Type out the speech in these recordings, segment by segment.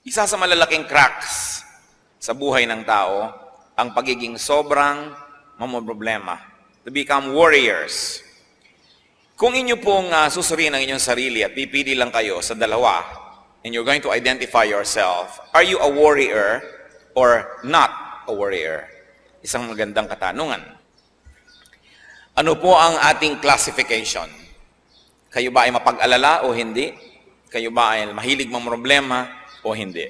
Isa sa malalaking cracks sa buhay ng tao, ang pagiging sobrang mamroblema. To become warriors. Kung inyo pong susuriin ang inyong sarili at pipili lang kayo sa dalawa, and you're going to identify yourself, are you a warrior or not a warrior? Isang magandang katanungan. Ano po ang ating classification? Kayo ba ay mapag-alala o hindi? Kayo ba ay mahilig mamroblema o hindi?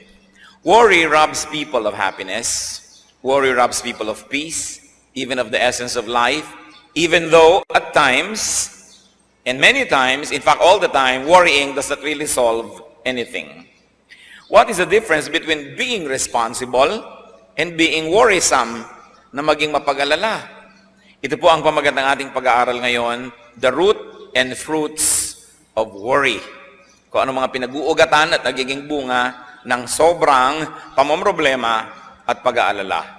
Worry robs people of happiness. Worry robs people of peace, even of the essence of life, even though at times, and many times, in fact all the time, worrying does not really solve anything. What is the difference between being responsible and being worrisome na maging mapag-alala? Ito po ang pamagat ng ating pag-aaral ngayon, the root and fruits of worry. Kung ano mga pinag-uugatan at nagiging bunga ng sobrang pamomroblema at pag-aalala.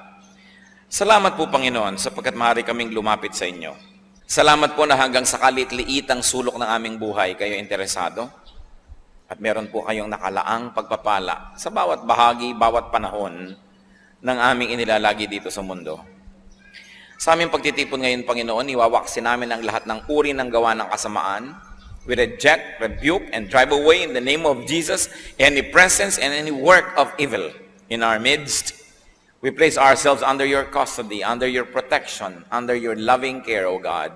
Salamat po, Panginoon, sapagkat maaari kaming lumapit sa inyo. Salamat po na hanggang sa kalit-liitang sulok ng aming buhay kayo interesado. At meron po kayong nakalaang pagpapala sa bawat bahagi, bawat panahon ng aming inilalagi dito sa mundo. Sa aming pagtitipon ngayon, Panginoon, iwawaksin namin ang lahat ng uri ng gawa ng kasamaan. We reject, rebuke, and drive away in the name of Jesus any presence and any work of evil in our midst. We place ourselves under your custody, under your protection, under your loving care, O God.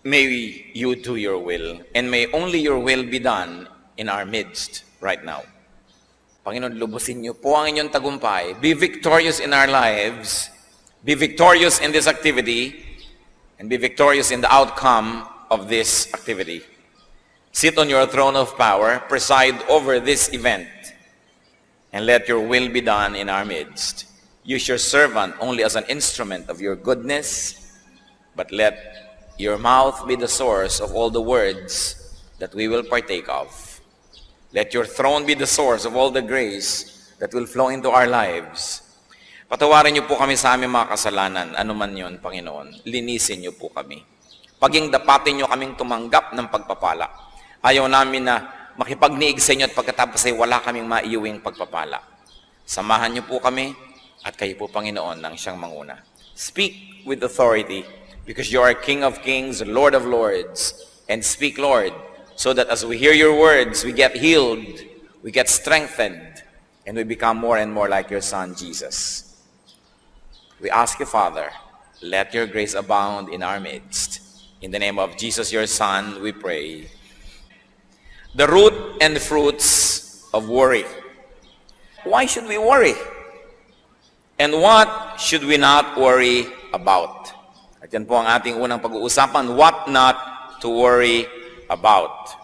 May you do your will, and may only your will be done in our midst right now. Panginoon, lubusin niyo po ang inyong tagumpay. Be victorious in our lives. Be victorious in this activity, and be victorious in the outcome of this activity. Sit on your throne of power, preside over this event, and let your will be done in our midst. Use your servant only as an instrument of your goodness, but let your mouth be the source of all the words that we will partake of. Let your throne be the source of all the grace that will flow into our lives. Patawarin niyo po kami sa aming mga kasalanan, anuman yun, Panginoon. Linisin niyo po kami. Paging dapatin niyo kaming tumanggap ng pagpapala. Ayaw namin na makipagniig sa inyo at pagkatapos ay wala kaming maiuwing pagpapala. Samahan niyo po kami at kayo po, Panginoon, ang siyang manguna. Speak with authority because you are King of Kings, Lord of Lords. And speak, Lord, so that as we hear your words, we get healed, we get strengthened, and we become more and more like your Son, Jesus. We ask you, Father, let your grace abound in our midst. In the name of Jesus, your Son, we pray. The root and fruits of worry. Why should we worry? And what should we not worry about? At yan po ang ating unang pag-uusapan, what not to worry about.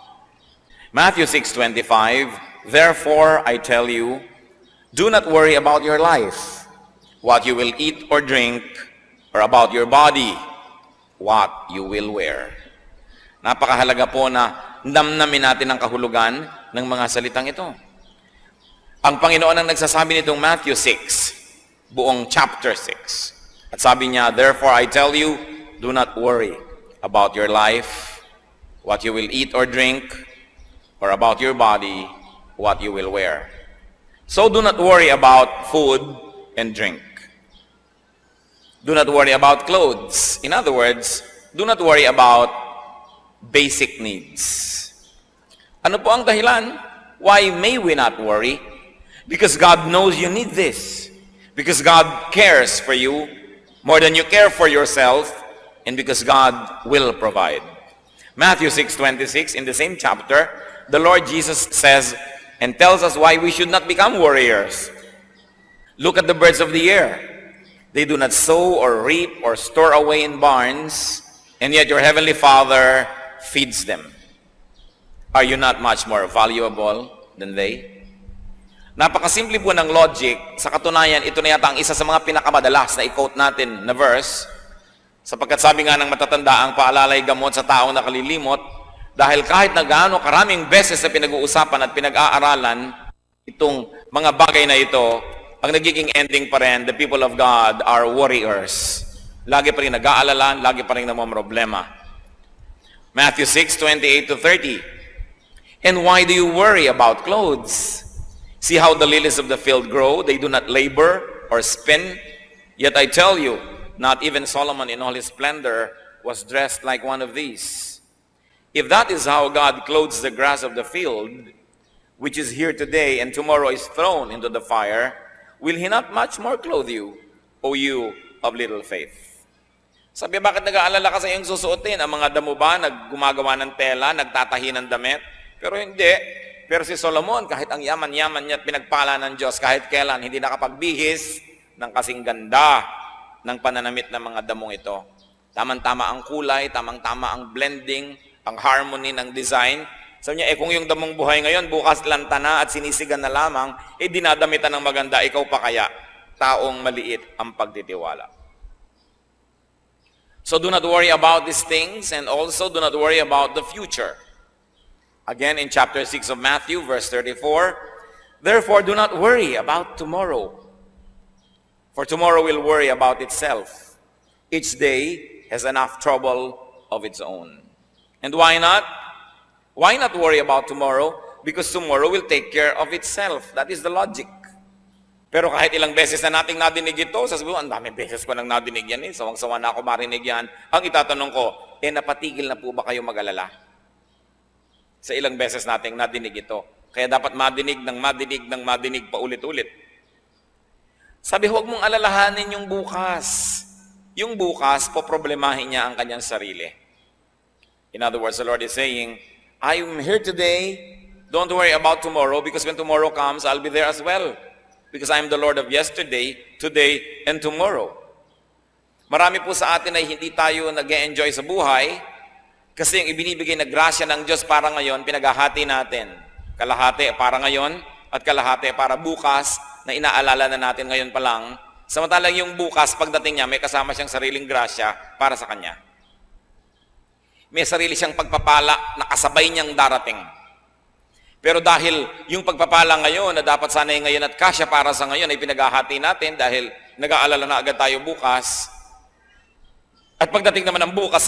Matthew 6:25, therefore I tell you, do not worry about your life, what you will eat or drink, or about your body, what you will wear. Napakahalaga po na damnamin natin ang kahulugan ng mga salitang ito. Ang Panginoon ang nagsasabi nitong Matthew 6, buong chapter 6. At sabi niya, therefore I tell you, do not worry about your life, what you will eat or drink, or about your body, what you will wear. So do not worry about food and drink. Do not worry about clothes. In other words, do not worry about basic needs. Ano po ang dahilan? Why may we not worry? Because God knows you need this. Because God cares for you more than you care for yourself, and because God will provide. Matthew 6:26, in the same chapter, the Lord Jesus says and tells us why we should not become worriers. Look at the birds of the air. They do not sow or reap or store away in barns, and yet your heavenly Father feeds them. Are you not much more valuable than they? Napakasimple po ng logic. Sa katunayan, ito na yata ang isa sa mga pinakamadalas na i-quote natin na verse, sapagkat sabi nga ng matatanda, ang paalalay gamot sa taong nakalilimot, dahil kahit na gaano karaming beses na pinag-uusapan at pinag-aaralan itong mga bagay na ito, ang nagiging ending pa rin, the people of God are warriors. Lagi pa rin nag-aalala, lagi pa rin namamroblema. Matthew 6:28-30. And why do you worry about clothes? See how the lilies of the field grow. They do not labor or spin. Yet I tell you, not even Solomon in all his splendor was dressed like one of these. If that is how God clothes the grass of the field, which is here today and tomorrow is thrown into the fire, will He not much more clothe you, O you of little faith? Sabi, bakit nag-aalala ka sa iyong susuotin? Ang mga damo ba gumagawa ng tela, nagtatahi ng damit? Pero hindi. Pero si Solomon, kahit ang yaman-yaman niya at pinagpala ng Diyos, kahit kailan, hindi nakapagbihis ng kasing ganda ng pananamit ng mga damong ito. Tamang-tama ang kulay, tamang-tama ang blending, ang harmony ng design. Sabi niya, kung yung damong buhay ngayon, bukas lanta na at sinisigan na lamang, dinadamitan ng maganda, ikaw pa kaya? Taong maliit ang pagtitiwala. So do not worry about these things, and also do not worry about the future. Again, in chapter 6 of Matthew, verse 34, therefore do not worry about tomorrow, for tomorrow will worry about itself. Each day has enough trouble of its own. And why not? Why not worry about tomorrow? Because tomorrow will take care of itself. That is the logic. Pero kahit ilang beses na nating nadinig ito, sasabihin ko, ang daming beses ko nang nadinig yan sawang-sawa na ako marinig yan. Ang itatanong ko, napatigil na po ba kayo mag-alala? Sa ilang beses nating nadinig ito. Kaya dapat madinig pa ulit-ulit. Sabi, huwag mong alalahanin yung bukas. Yung bukas, poproblemahin niya ang kanyang sarili. In other words, the Lord is saying, I am here today, don't worry about tomorrow, because when tomorrow comes, I'll be there as well. Because I am the Lord of yesterday, today, and tomorrow. Marami po sa atin ay hindi tayo nag-e-enjoy sa buhay kasi yung ibinibigay na grasya ng Diyos para ngayon, pinaghahati natin. Kalahati para ngayon at kalahati para bukas na inaalala na natin ngayon pa lang. Samantalang yung bukas, pagdating niya, may kasama siyang sariling grasya para sa kanya. May sarili siyang pagpapala na kasabay niyang darating. Pero dahil yung pagpapala ngayon na dapat sanay ngayon at kasya para sa ngayon ay pinaghahati natin dahil nag-aalala na agad tayo bukas. At pagdating naman ng bukas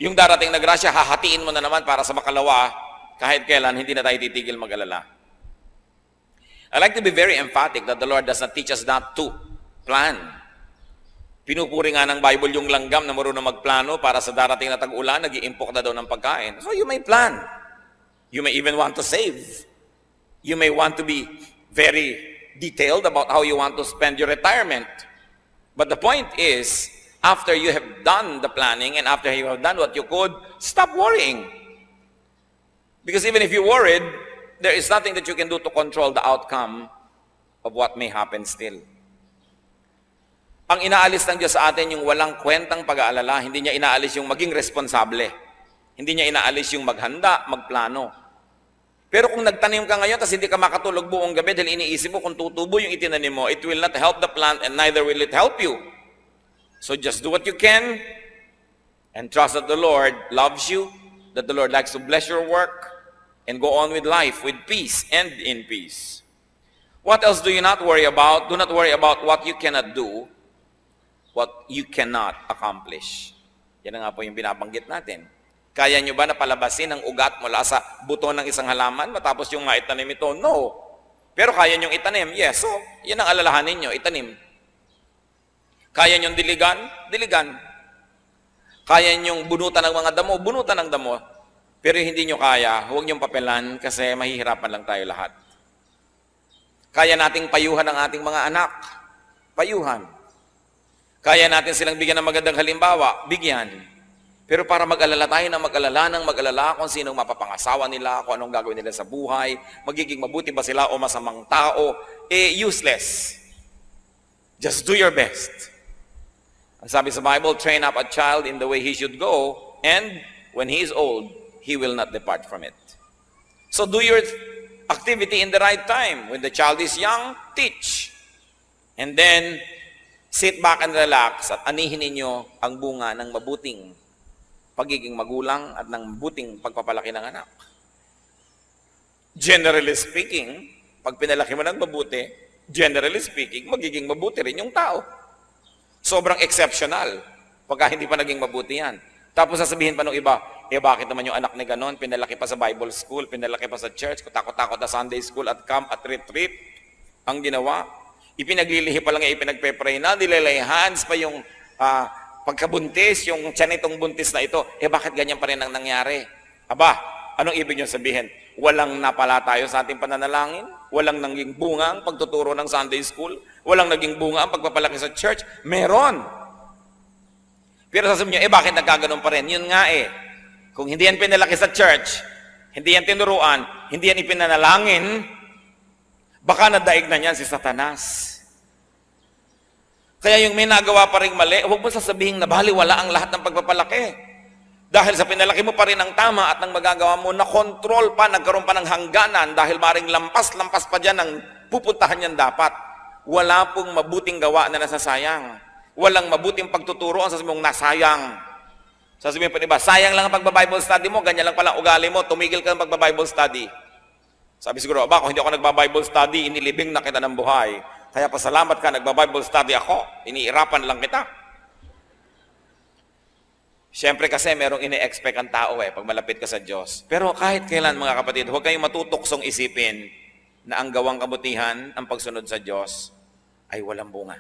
yung darating na grasya, hahatiin mo na naman para sa makalawa kahit kailan hindi na tayo titigil mag-alala. I like to be very emphatic that the Lord does not teach us not to plan. Pinupuri nga ng Bible yung langgam na marunong magplano para sa darating na tag-ulan, nag-iimpok na daw ng pagkain. So you may plan. You may even want to save. You may want to be very detailed about how you want to spend your retirement. But the point is, after you have done the planning and after you have done what you could, stop worrying. Because even if you worried, there is nothing that you can do to control the outcome of what may happen still. Ang inaalis ng Diyos sa atin yung walang kwentang pag-aalala, hindi niya inaalis yung maging responsable. Hindi niya inaalis yung maghanda, magplano. Pero kung nagtanim ka ngayon, tapos hindi ka makatulog buong gabi dahil iniisip mo kung tutubo yung itinanim mo, it will not help the plant and neither will it help you. So just do what you can and trust that the Lord loves you, that the Lord likes to bless your work, and go on with life with peace and in peace. What else do you not worry about? Do not worry about what you cannot do, what you cannot accomplish. Yan nga po yung binabanggit natin. Kaya nyo ba na palabasin ang ugat mula sa buto ng isang halaman matapos yung maitanim ito? No. Pero kaya nyong itanim? Yes. So, yan ang alalahanin nyo, itanim. Kaya nyong diligan? Diligan. Kaya nyong bunutan ng mga damo? Bunutan ng damo. Pero hindi nyo kaya, huwag nyong papelan kasi mahihirapan lang tayo lahat. Kaya nating payuhan ang ating mga anak. Payuhan. Kaya natin silang bigyan ng magandang halimbawa. Bigyan. Pero para mag-alala tayo na mag-alala kung sinong mapapangasawa nila, kung anong gagawin nila sa buhay, magiging mabuti ba sila o masamang tao, useless. Just do your best. Ang sabi sa Bible, train up a child in the way he should go, and when he is old, he will not depart from it. So do your activity in the right time. When the child is young, teach. And then, sit back and relax at anihin ninyo ang bunga ng mabuting pagiging magulang at ng mabuting pagpapalaki ng anak. Generally speaking, pag pinalaki mo ng mabuti, generally speaking, magiging mabuti rin yung tao. Sobrang exceptional pagka hindi pa naging mabuti yan. Tapos sasabihin pa ng iba, bakit naman yung anak ni ganon, pinalaki pa sa Bible school, pinalaki pa sa church, takot-takot na Sunday school at camp at retreat, ang ginawa. Ipinaglilihi pa lang, ipinagpe-pray na, nilalay hands pa yung pagkabuntis, yung tiyan itong buntis na ito. Bakit ganyan pa rin ang nangyari? Aba, anong ibig nyo sabihin? Walang napala tayo sa ating pananalangin? Walang naging bunga ang pagtuturo ng Sunday school? Walang naging bunga ang pagpapalaki sa church? Meron! Pero sasabihin nyo, bakit nagkaganon pa rin? Yun nga kung hindi yan pinalaki sa church, hindi yan tinuruan, hindi yan ipinanalangin, baka nadaig na niyan si Satanas. Kaya yung may nagawa pa rin mali, huwag mo sasabihin na baliwala ang lahat ng pagpapalaki. Dahil sa pinalaki mo pa rin ang tama at nang magagawa mo, na-control pa, nagkaroon pa ng hangganan dahil maring lampas pa dyan ang pupuntahan niyan dapat. Wala pong mabuting gawa na nasasayang. Walang mabuting pagtuturo ang sasabihin mong nasayang. Sasabihin pa diba, sayang lang ang pagba-Bible study mo, ganyan lang pala ugali mo, tumigil ka ng pagba-Bible study. Sabi siguro, kung hindi ako nagba-Bible study, inilibing na kita ng buhay. Kaya pasalamat ka, nagba-Bible study ako, iniirapan lang kita. Siyempre kasi merong ini-expect ang tao pag malapit ka sa Diyos. Pero kahit kailan mga kapatid, huwag kayong matutuksong isipin na ang gawang kabutihan, ang pagsunod sa Diyos, ay walang bunga.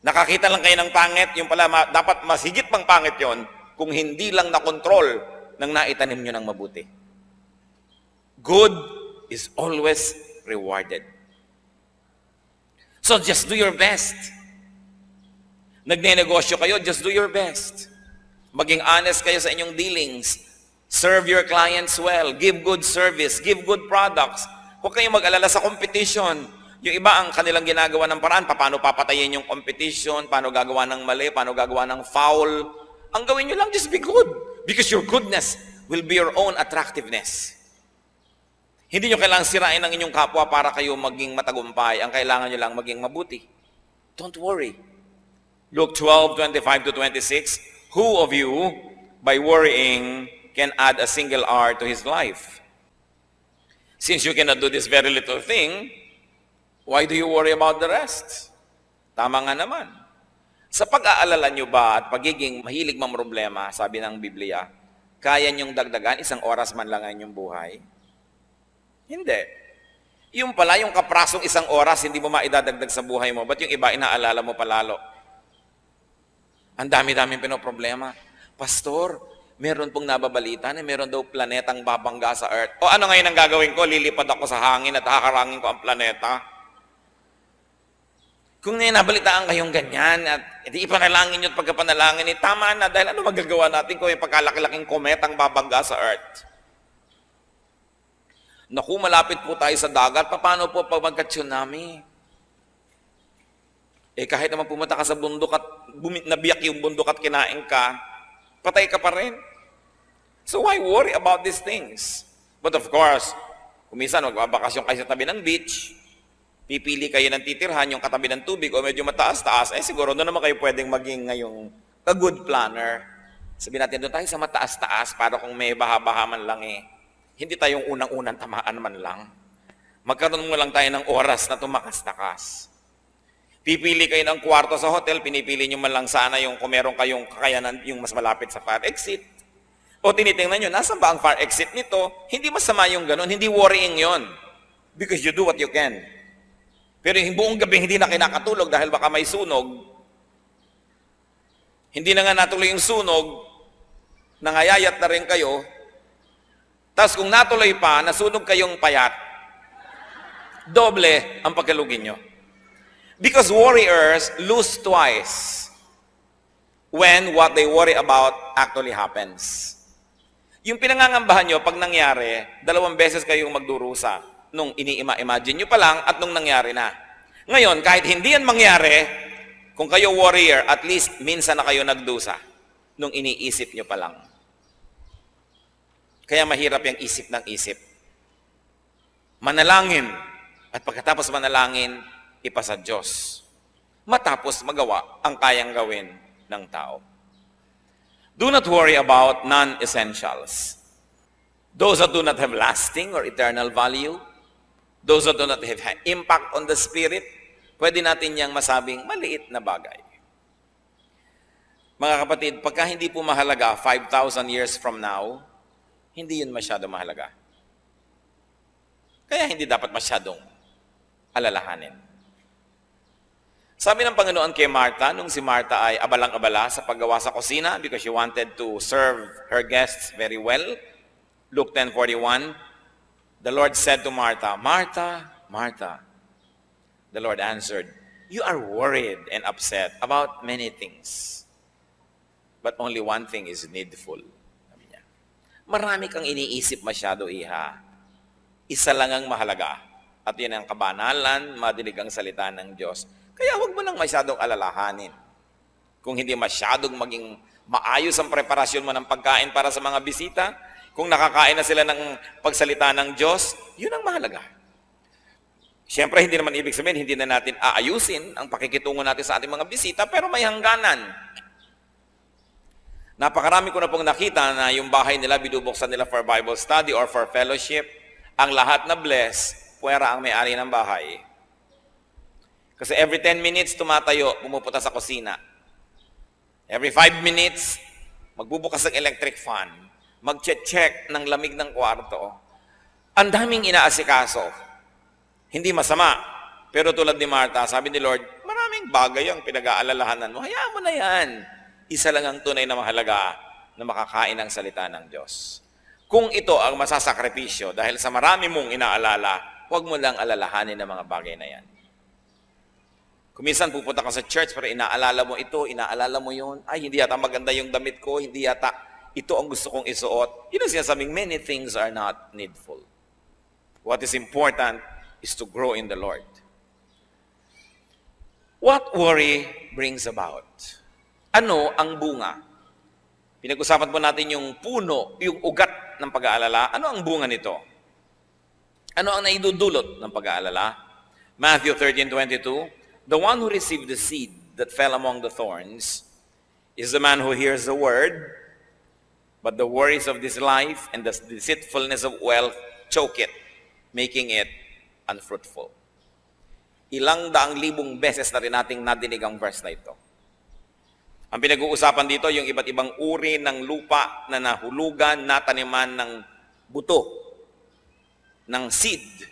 Nakakita lang kayo ng pangit, yung pala dapat mas higit pang pangit yon kung hindi lang na-control ng naitanim nyo ng mabuti. Good is always rewarded. So just do your best. Nagne-negosyo kayo, just do your best. Maging honest kayo sa inyong dealings. Serve your clients well. Give good service. Give good products. Huwag kayong mag-alala sa competition. Yung iba ang kanilang ginagawa ng paraan, paano papatayin yung competition, paano gagawa ng mali, paano gagawa ng foul. Ang gawin nyo lang, just be good. Because your goodness will be your own attractiveness. Hindi nyo kailangang sirain ang inyong kapwa para kayo maging matagumpay. Ang kailangan nyo lang maging mabuti. Don't worry. Luke 12:25-26, who of you, by worrying, can add a single hour to his life? Since you cannot do this very little thing, why do you worry about the rest? Tama nga naman. Sa pag-aalala nyo ba at pagiging mahilig mamroblema, sabi ng Biblia, kaya nyong dagdagan 1 oras man lang ang inyong buhay? Hindi. Yung pala, yung kaprasong 1 oras, hindi mo maidadagdag sa buhay mo. Ba't yung iba, inaalala mo palalo? Ang dami-daming pinoproblema. Pastor, meron pong nababalita na meron daw planetang babangga sa Earth. O ano ngayon ang gagawin ko? Lilipad ako sa hangin at haharangin ko ang planeta? Kung nabalitaan kayong ganyan at ipanalangin nyo at pagkapanalangin, tama na dahil ano magagawa natin kung yung pagkalaki-laking kometang babangga sa Earth? Naku, malapit po tayo sa dagat. Paano po pag magka-tsunami? Kahit naman pumunta ka sa bundok at nabiyak yung bundok at kinain ka, patay ka pa rin. So why worry about these things? But of course, kung minsan magbabakasyon kayo sa tabi ng beach, pipili kayo ng titirhan yung katabi ng tubig o medyo mataas-taas, siguro doon naman kayo pwedeng maging ngayong a good planner. Sabihin natin, doon tayo sa mataas-taas para kung may baha-baha man lang hindi tayong unang-unang tamaan man lang. Magkaroon mo lang tayo ng oras na tumakas-takas. Pipili kayo ng kwarto sa hotel, pinipili nyo man lang sana yung kung meron kayong kakayanan yung mas malapit sa fire exit. O tinitingnan nyo, nasan ba ang fire exit nito? Hindi masama yung ganun, hindi worrying yon. Because you do what you can. Pero yung buong gabi hindi na kinakatulog dahil baka may sunog. Hindi na nga natuloy yung sunog, nangayayat na rin kayo. Tapos kung natuloy pa, nasunog kayong payat, doble ang pagkalugin nyo. Because warriors lose twice when what they worry about actually happens. Yung pinangangambahan nyo, pag nangyari, 2 beses kayong magdurusa. Nung ini-imagine nyo pa lang at nung nangyari na. Ngayon, kahit hindi yan mangyari, kung kayo warrior, at least minsan na kayo nagdusa nung iniisip nyo pa lang. Kaya mahirap yung isip ng isip. Manalangin. At pagkatapos manalangin, ipasa Diyos. Matapos magawa ang kayang gawin ng tao. Do not worry about non-essentials. Those that do not have lasting or eternal value, those that do not have impact on the spirit, pwede natin niyang masabing maliit na bagay. Mga kapatid, pagka hindi po mahalaga 5,000 years from now, hindi yun masyado mahalaga. Kaya hindi dapat masyadong alalahanin. Sabi ng Panginoon kay Martha, nung si Martha ay abalang-abala sa paggawa sa kusina because she wanted to serve her guests very well, Luke 10:41, the Lord said to Martha, "Martha, Martha." The Lord answered, "You are worried and upset about many things, but only one thing is needful." Sabi niya, marami kang iniisip masyado, iha. Isa lang ang mahalaga. At yun ang kabanalan, madinig ang salita ng Diyos. Kaya huwag mo nang masyadong alalahanin. Kung hindi masyadong maging maayos ang preparasyon mo ng pagkain para sa mga bisita, kung nakakain na sila ng pagsalita ng Diyos, yun ang mahalaga. Siyempre, hindi naman ibig sabihin, hindi na natin aayusin ang pakikitungo natin sa ating mga bisita, pero may hangganan. Napakarami ko na pong nakita na yung bahay nila, binubuksan nila for Bible study or for fellowship. Ang lahat na bless, puwera ang may-ari ng bahay. Kasi every 10 minutes, tumatayo, pumupunta sa kusina. Every 5 minutes, magbubukas ng electric fan. Mag-check ng lamig ng kwarto. Ang daming inaasikaso. Hindi masama. Pero tulad ni Martha, sabi ni Lord, maraming bagay ang pinag-aalalahanan mo. Hayaan mo na yan. Isa lang ang tunay na mahalaga na makakain ng salita ng Diyos. Kung ito ang masasakripisyo dahil sa marami mong inaalala, huwag mo lang alalahanin ng mga bagay na yan. Kuminsan pupunta ka sa church pero inaalala mo ito, inaalala mo yun. Ay, hindi yata maganda yung damit ko, hindi yata ito ang gusto kong isuot. Yun ang sinasabing, many things are not needful. What is important is to grow in the Lord. What worry brings about? Ano ang bunga? Pinag-usapan po natin yung puno, yung ugat ng pag-aalala. Ano ang bunga nito? Ano ang naidudulot ng pag-aalala? Matthew 13:22, the one who received the seed that fell among the thorns is the man who hears the word, but the worries of this life and the deceitfulness of wealth choke it, making it unfruitful. Ilang daang libong beses na rin nating nadinig ang verse na ito. Ang pinag-uusapan dito, yung iba't ibang uri ng lupa na nahulugan, nataniman ng buto, ng seed.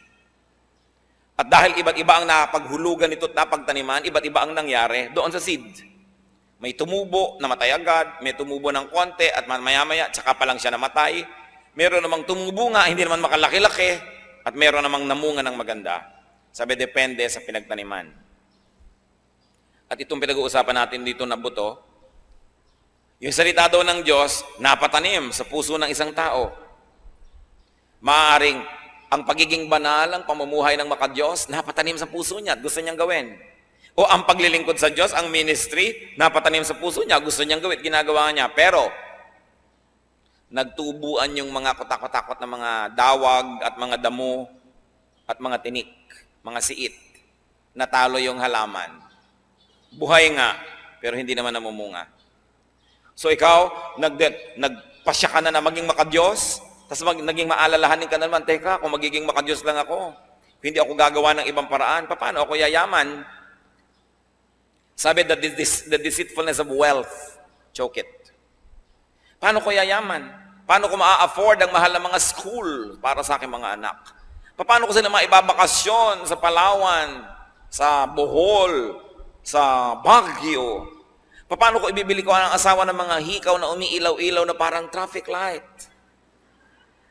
At dahil iba't iba ang napaghulugan nito at napagtaniman, iba't iba ang nangyari doon sa seed. May tumubo, namatay agad, may tumubo ng konti at maya-maya, tsaka pa lang siya namatay. Meron namang tumubo nga, hindi naman makalaki-laki, at meron namang namunga ng maganda. Sabi, depende sa pinagtaniman. At itong pinag-uusapan natin dito na buto, yung salita daw ng Diyos, napatanim sa puso ng isang tao. Maaaring ang pagiging banal, ang pamumuhay ng makadiyos, napatanim sa puso niya at gusto niyang gawin. O ang paglilingkod sa Diyos, ang ministry, napatanim sa puso niya, gusto niyang gawin, ginagawa niya. Pero, nagtubuan yung mga kutakot-takot na mga dawag at mga damo at mga tinik, mga siit. Natalo yung halaman. Buhay nga, pero hindi naman namumunga. So ikaw, nagpasya ka na maging makadiyos, tapos naging maalalahanin ka na naman, teka, kung magiging makadiyos lang ako, hindi ako gagawa ng ibang paraan, paano ako yayaman? Sabi, the deceitfulness of wealth, choke it. Paano ko yayaman? Paano ko maa-afford ang mahal na mga school para sa aking mga anak? Paano ko sila maibabakasyon sa Palawan, sa Bohol, sa Baguio? Paano ko ibibili ko ang asawa ng mga hikaw na umiilaw-ilaw na parang traffic light?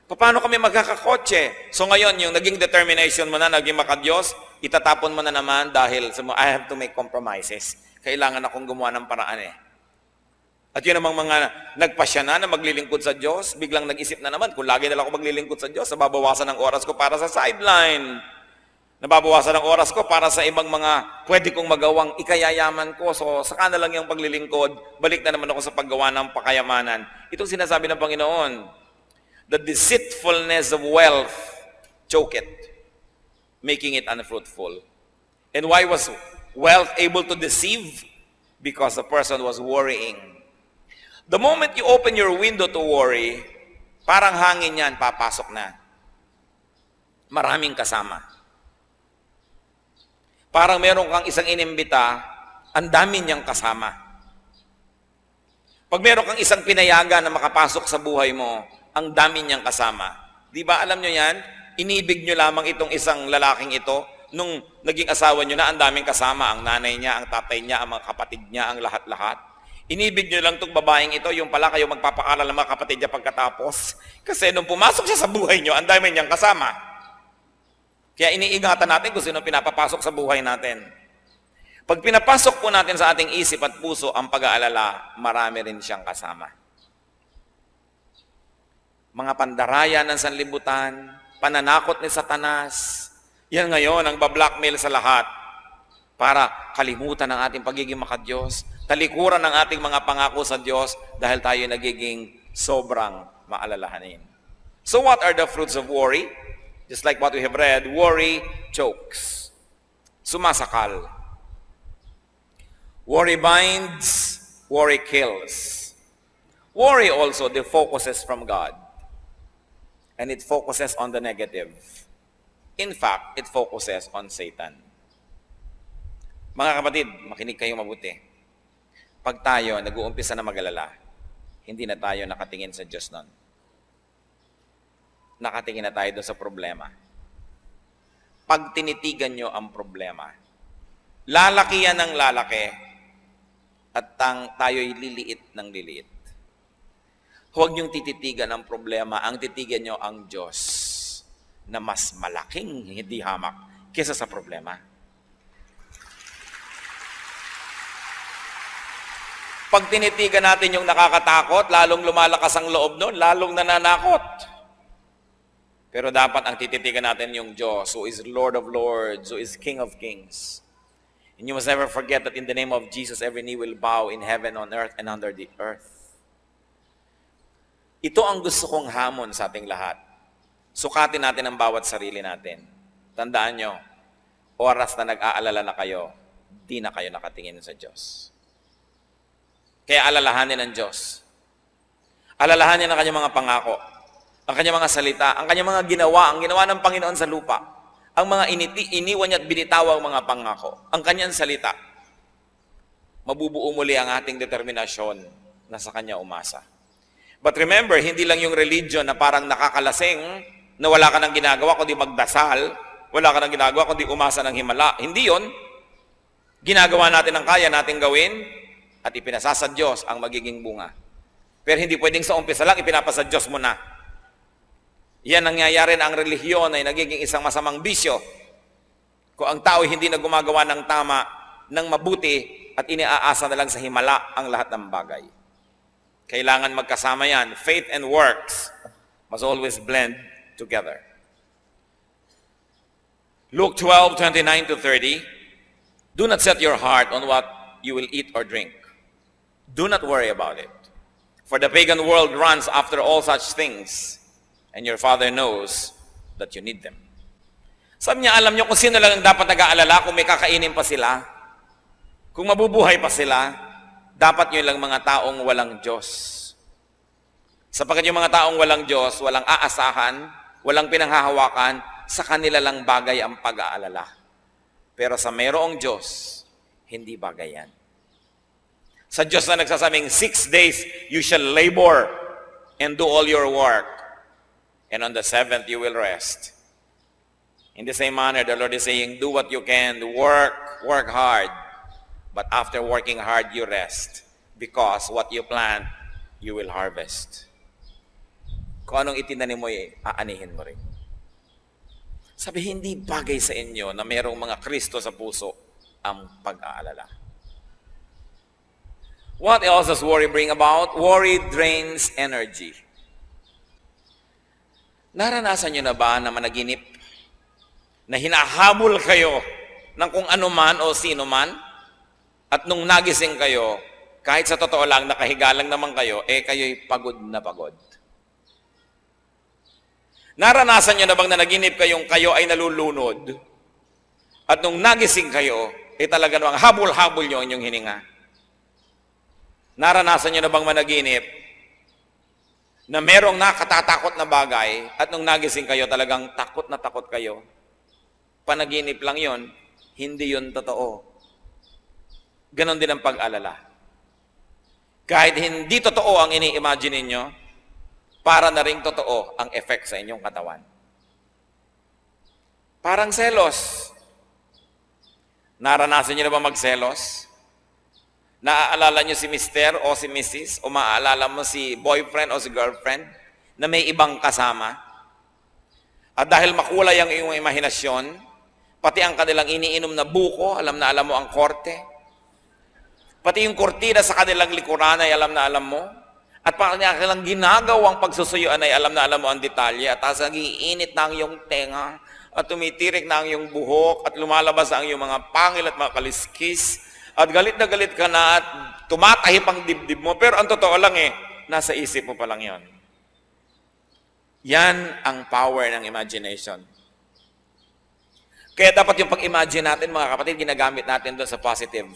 Paano kami magkakakotse? So ngayon, yung naging determination mo na, naging makadiyos, itatapon mo na naman dahil I have to make compromises. Kailangan akong gumawa ng paraan eh. At yun namang mga nagpasya na maglilingkod sa Diyos, biglang nag-isip na naman, kung lagi na lang ako maglilingkod sa Diyos, nababawasan ng oras ko para sa sideline. Nababawasan ng oras ko para sa ibang mga pwede kong magawang ikayayaman ko. So, saka na lang yung paglilingkod, balik na naman ako sa paggawa ng pakayamanan. Itong sinasabi ng Panginoon, the deceitfulness of wealth, choke it, making it unfruitful. And why was wealth able to deceive? Because the person was worrying. The moment you open your window to worry, parang hangin yan, papasok na. Maraming kasama. Parang meron kang isang inimbita, ang dami niyang kasama. Pag meron kang isang pinayagan na makapasok sa buhay mo, ang dami niyang kasama. Di ba alam nyo yan? Inibig nyo lamang itong isang lalaking ito. Nung naging asawa nyo na, ang daming kasama. Ang nanay niya, ang tatay niya, ang mga kapatid niya, ang lahat-lahat. Inibig nyo lang itong babaeng ito, yung pala kayo magpapaaral ng mga kapatid niya pagkatapos. Kasi nung pumasok siya sa buhay nyo, ang dami niyang kasama. Kaya iniingatan natin kung sino pinapapasok sa buhay natin. Pag pinapasok po natin sa ating isip at puso ang pag-aalala, marami rin siyang kasama. Mga pandaraya ng sanlibutan, pananakot ni Satanas, yan ngayon ang bablackmail sa lahat para kalimutan ang ating pagiging makadiyos, talikuran ang ating mga pangako sa Diyos dahil tayo nagiging sobrang maalalahanin. So what are the fruits of worry? Just like what we have read, worry chokes. Sumasakal. Worry binds, worry kills. Worry also defocuses from God. And it focuses on the negative. In fact, it focuses on Satan. Mga kapatid, makinig kayo mabuti. Pag tayo nag-uumpisa na mag-alala, hindi na tayo nakatingin sa Diyos nun. Nakatingin na tayo doon sa problema. Pag tinitigan nyo ang problema, lalaki yan ng lalaki, at tayo'y liliit ng liliit. Huwag niyong tititigan ang problema, ang titigan niyo ang Diyos na mas malaking hindi hamak kesa sa problema. Pag tinitigan natin yung nakakatakot, lalong lumalakas ang loob nun, lalong nananakot. Pero dapat ang tititigan natin yung Diyos, who is Lord of Lords, who is King of Kings. And you must never forget that in the name of Jesus, every knee will bow in heaven, on earth, and under the earth. Ito ang gusto kong hamon sa ating lahat. Sukatin natin ang bawat sarili natin. Tandaan nyo, oras na nag-aalala na kayo, di na kayo nakatingin sa Diyos. Kaya alalahanin ng Diyos. Alalahanin ang kanyang mga pangako, ang kanyang mga salita, ang kanyang mga ginawa, ang ginawa ng Panginoon sa lupa. Ang mga iniwan niya at binitaw ang mga pangako, ang kanyang salita, mabubuo muli ang ating determinasyon na sa kanya umasa. But remember, hindi lang yung religion na parang nakakalasing, na wala ka nang ginagawa kundi magdasal, wala ka nang ginagawa kundi umasa ng himala. Hindi yon. Ginagawa natin ang kaya natin gawin at ipinasa sa Diyos ang magiging bunga. Pero hindi pwedeng sa umpisa lang ipinapasa Diyos mo na. Yan nangyayari na ang relihiyon ay nagiging isang masamang bisyo. Kung ang tao hindi na gumagawa ng tama, ng mabuti, at iniaasa na lang sa himala ang lahat ng bagay. Kailangan magkasama yan. Faith and works must always blend together. Luke 12:29-30, do not set your heart on what you will eat or drink. Do not worry about it. For the pagan world runs after all such things, and your Father knows that you need them. Sabi niya, alam niyo kung sino lang ang dapat nag-aalala kung may kakainin pa sila, kung mabubuhay pa sila, dapat niyo lang mga taong walang Diyos. Sapagkat yung mga taong walang Diyos, walang aasahan, walang pinanghahawakan, sa kanila lang bagay ang pag-aalala. Pero sa mayroong Diyos, hindi bagay yan. Sa Diyos na nagsasabing, 6 days you shall labor and do all your work. And on the 7th, you will rest. In the same manner, the Lord is saying, do what you can, work hard. But after working hard, you rest. Because what you plant, you will harvest. Kung anong itinanim mo, aanihin mo rin. Sabi, hindi bagay sa inyo na mayroong mga Kristo sa puso ang pag-aalala. What else does worry bring about? Worry drains energy. Naranasan nyo na ba na managinip na hinahabol kayo ng kung ano man o sino man? At nung nagising kayo, kahit sa totoo lang, nakahiga lang naman kayo, kayo'y pagod na pagod. Naranasan nyo na bang nanaginip kayong kayo ay nalulunod? At nung nagising kayo, talaga namang habol-habol nyo ang inyong hininga. Naranasan nyo na bang managinip na merong nakatatakot na bagay at nung nagising kayo talagang takot na takot kayo? Panaginip lang yon, hindi yon totoo. Ganon din ang pag-alala. Kahit hindi totoo ang ini-imagine ninyo, para na ring totoo ang effect sa inyong katawan. Parang selos. Naranasan niyo na ba magselos? Naaalala niyo si Mr. o si Mrs. o maaalala mo si boyfriend o si girlfriend na may ibang kasama? At dahil makulay ang iyong imahinasyon, pati ang kanilang iniinom na buko, alam mo ang korte. Pati yung kortina sa kanilang likuran ay alam na alam mo. At pati ang kanilang ginagawang pagsusuyuan ay alam na alam mo ang detalye. At tapos nagiinit na ang iyong tenga, at tumitirik na ang iyong buhok, at lumalabas ang iyong mga pangil at mga kaliskis, at galit na galit ka na, at tumatahip ang dibdib mo. Pero ang totoo lang nasa isip mo pa lang yon. Yan ang power ng imagination. Kaya dapat yung pag-imagine natin, mga kapatid, ginagamit natin doon sa positive.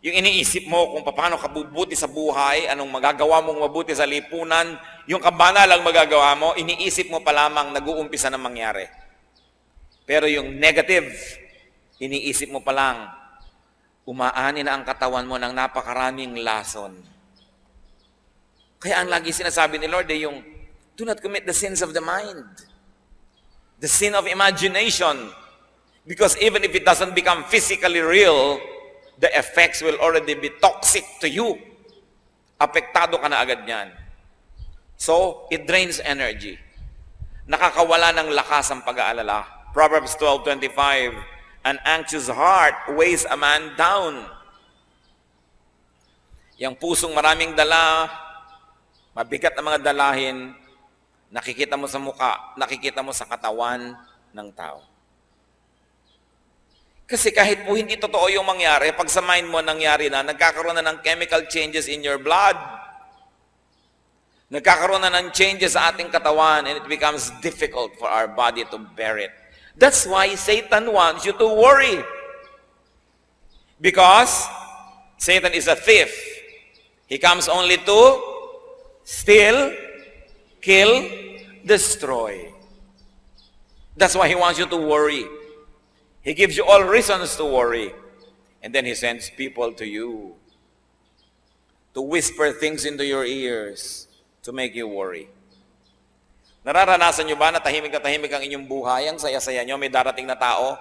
Yung iniisip mo kung paano ka bubuti sa buhay, anong magagawa mong mabuti sa lipunan, yung kabanalang magagawa mo, iniisip mo pa lamang nag-uumpisa na mangyari. Pero yung negative, iniisip mo pa lang, umaani na ang katawan mo ng napakaraming lason. Kaya ang lagi sinasabi ni Lord yung, do not commit the sins of the mind. The sin of imagination. Because even if it doesn't become physically real, the effects will already be toxic to you. Apektado ka na agad niyan. So, it drains energy. Nakakawala ng lakas ang pag-aalala. Proverbs 12:25, an anxious heart weighs a man down. Yang pusong maraming dala, mabigat na mga dalahin, nakikita mo sa muka, nakikita mo sa katawan ng tao. Kasi kahit po hindi totoo yung mangyari, pag sa mind mo nangyari na, nagkakaroon na ng chemical changes in your blood. Nagkakaroon na ng changes sa ating katawan, and it becomes difficult for our body to bear it. That's why Satan wants you to worry. Because Satan is a thief. He comes only to steal, kill, destroy. That's why he wants you to worry. He gives you all reasons to worry. And then he sends people to you to whisper things into your ears to make you worry. Nararanasan nyo ba na tahimik ang inyong buhay, ang saya-saya nyo, may darating na tao,